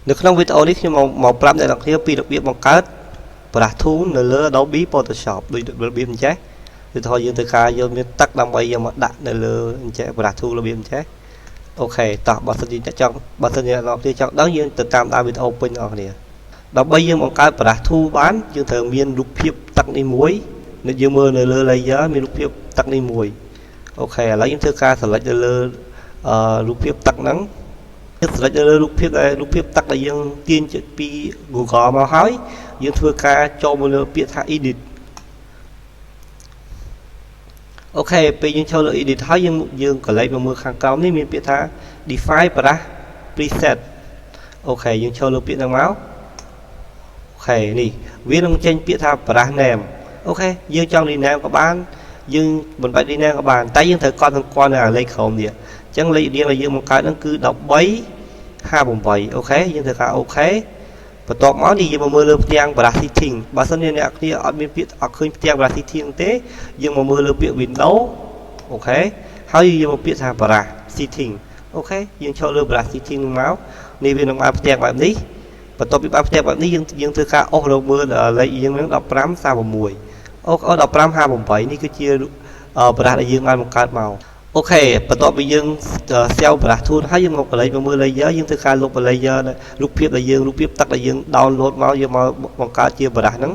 នៅក្នុងវីដេអូនេះខ្ញុំមកប្រាប់អ្នកនរគ្នាពីរបៀបបង្កើតប្រាស់ធូននៅលើ Adobe Photoshop ដូចរបៀបអញ្ចេះគឺថាយើងត្រូវការយកមានទឹកដើម្បីយកមកដាក់នៅលើអញ្ចេះប្រាស់ធូនរបៀបអញ្ចេះអូខេតោះបើសិនជាចង់បើសិនជាអ្នកនរគ្នាចង់ដឹងយើងទៅតាមដានវីដេអូពេញអ្នកនរគ្នាដើម្បីយើងបង្កើតប្រាស់ធូនបានយើងត្រូវមានរូបភាពទឹកនេះមួយនៅយើងមើលនៅលើ layer មានរូបភាពទឹកនេះមួយអូខេឥឡូវយើងធ្វើការ select ទៅលើរូបភាពទឹកហ្នឹងselect លើរូបភាពទឹកដែលយើងទាញពី Google មកហើយយើងធ្វើការចូលមកលើពាក្យថា edit អូខេពេលយើងចូលលើ edit ហើយយើងកលេចមកមើលខាងក្រោមនេះមានពាក្យថា define brush preset អូខេយើងចូលលើពាក្យហ្នឹងមកអូខេនេះវានឹងចេញពាក្យថា brush name អូខេយើងចង់ rename ក៏បានយើងមិនបាច់ rename ក៏បានតែយើងត្រូវកត់សម្គាល់នៅលេខក្រោមនេះអញ្ចឹងលេខរៀងដែលយើងបង្កើតហ្នឹងគឺ1358អូខេយើងធ្វើការអូខេបន្ទាប់មកនេះយើងមកមើលលើផ្ទាំង brush setting បើសិនជាអ្នកគ្នាអត់មានពាក្យអត់ឃើញផ្ទាំង brush setting ទេយើងមកមើលលើពាក្យ window អូខេហើយយើងមកពាក្យថា brush setting អូខេយើងចូលលើ brush setting មកនេះវានឹងបានផ្ទាំងបែបនេះបន្ទាប់ពីបានផ្ទាំងបែបនេះយើងធ្វើការអស់រកមើលលេខយើងនឹង1536អូ1558នេះគឺជា brush ដែលយើងបានបង្កើតមកអូខេបន្ទាប់ពីយើង save brush tool ហើយយើងមកកន្លែងមើល layer យើងធ្វើការលុប layer រូបភាពដែលយើងរូបភាពទឹកដែលយើង download មកយកមកបង្កើតជា brush ហ្នឹង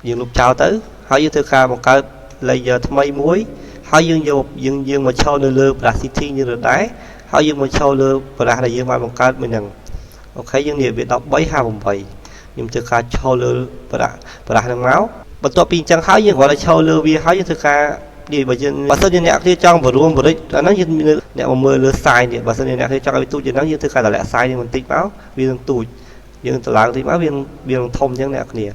យើងលុបចោលទៅហើយយើងធ្វើការបង្កើត layer ថ្មីមួយហើយយើងមកឈរនៅលើ brush setting យើងទៅដែរហើយយើងមកឈរលើ brush ដែលយើងបានបង្កើតមួយហ្នឹងអូខេយើងនិយាយវា1358ខ្ញុំធ្វើការឈរលើ brush ហ្នឹងមកបន្ទាប់ពីអញ្ចឹងហើយយើងគ្រាន់តែឈរលើវាហើយយើងធ្វើការនេះបើសិនជាអ្នកគ្នាចង់បរិចអាហ្នឹងយើងអ្នកមកមើលលើ size នេះបើសិនជាអ្នកគ្នាចង់ឲ្យទូចយ៉ាងហ្នឹងយើងធ្វើការតម្លាក់ size នេះបន្តិចមកវានឹងទូចយើងតម្លើងបន្តិចមកវានឹងធំអញ្ចឹងអ្នកគ្នា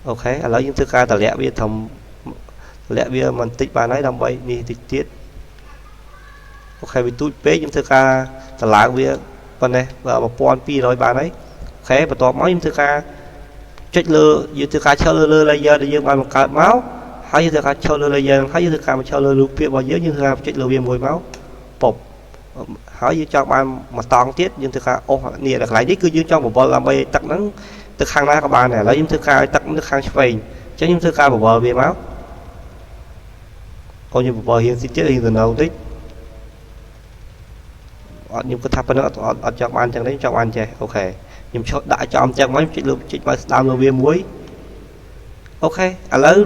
អូខេឥឡូវយើងធ្វើការតម្លាក់វាធំតម្លាក់វាបន្តិចបានហើយដើម្បីនេះតិចទៀតអូខេវាទូចពេកខ្ញុំធ្វើការតម្លើងវាប៉ុណ្ណេះ1200បានហើយអូខេបន្ទាប់មកខ្ញុំធ្វើការចុចលើយើងធ្វើការឈរលើ layer ដែលយើងបានបង្កើតមកហើយយើងធ្វើការឈរលើ layer ហើយយើងធ្វើការមកឈរលើរូបភាពរបស់យើងធ្វើការចុចលើវាមួយមកប៉ុបហើយយើងចង់បានមួយតង់ទៀតយើងធ្វើការអូសនេះកន្លែងនេះគឺយើងចង់បវល់ដើម្បីទឹកហ្នឹងទៅខាងណាក៏បានដែរឥឡូវខ្ញុំធ្វើការឲ្យទឹកទៅខាងឆ្វេងអញ្ចឹងខ្ញុំធ្វើការបវល់វាមកអូខ្ញុំបវល់រៀងតិចទៀតរៀងទៅនៅតិចអត់ខ្ញុំគិតថាប៉ុណ្ណឹងអត់ចង់បានអញ្ចឹងទេចង់បានចេះអូខេខ្ញុំឈប់ដាក់ចំអញ្ចឹងមកចុចលើចុចមកស្ដាំលើវាមួយអូខេឥឡូវ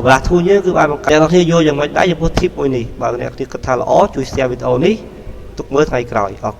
brush tool យើងគឺបានបង្កើតអ្នកគ្នាយកយ៉ាងម៉េចដែរចំពោះ tip មួយនេះបើអ្នកគ្នាគិតថាល្អជួយ share វីដេអូនេះទុកមើលថ្ងៃក្រោយអរគុណ